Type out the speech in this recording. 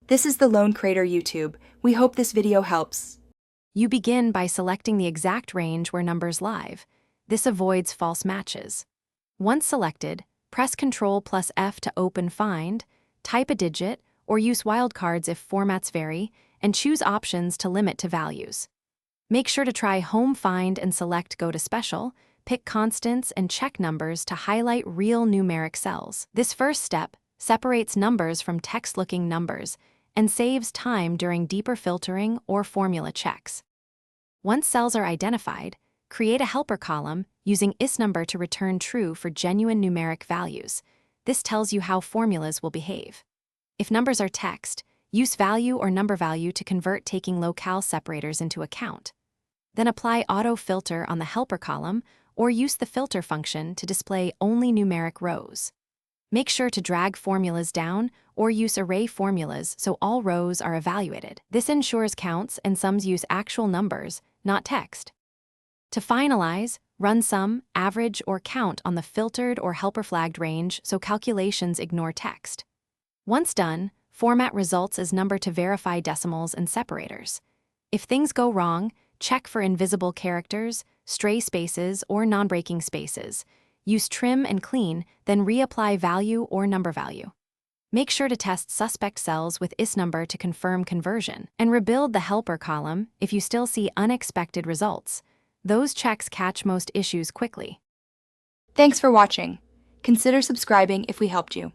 This is the Lone Crater YouTube. We hope this video helps. You begin by selecting the exact range where numbers live. This avoids false matches. Once selected, press Ctrl plus F to open Find, type a digit, or use wildcards if formats vary, and choose options to limit to values. Make sure to try Home Find and select Go to Special, pick constants and check numbers to highlight real numeric cells. This first step separates numbers from text-looking numbers and saves time during deeper filtering or formula checks. Once cells are identified, create a helper column using isNumber to return true for genuine numeric values. This tells you how formulas will behave. If numbers are text, use value or number value to convert, taking locale separators into account. Then apply auto filter on the helper column or use the filter function to display only numeric rows. Make sure to drag formulas down or use array formulas so all rows are evaluated. This ensures counts and sums use actual numbers, not text. To finalize, run sum, average, or count on the filtered or helper flagged range so calculations ignore text. Once done, format results as number to verify decimals and separators. If things go wrong, check for invisible characters, stray spaces, or non-breaking spaces. Use trim and clean, then reapply value or number value. Make sure to test suspect cells with isNumber to confirm conversion, and rebuild the helper column if you still see unexpected results. Those checks catch most issues quickly. Thanks for watching. Consider subscribing if we helped you.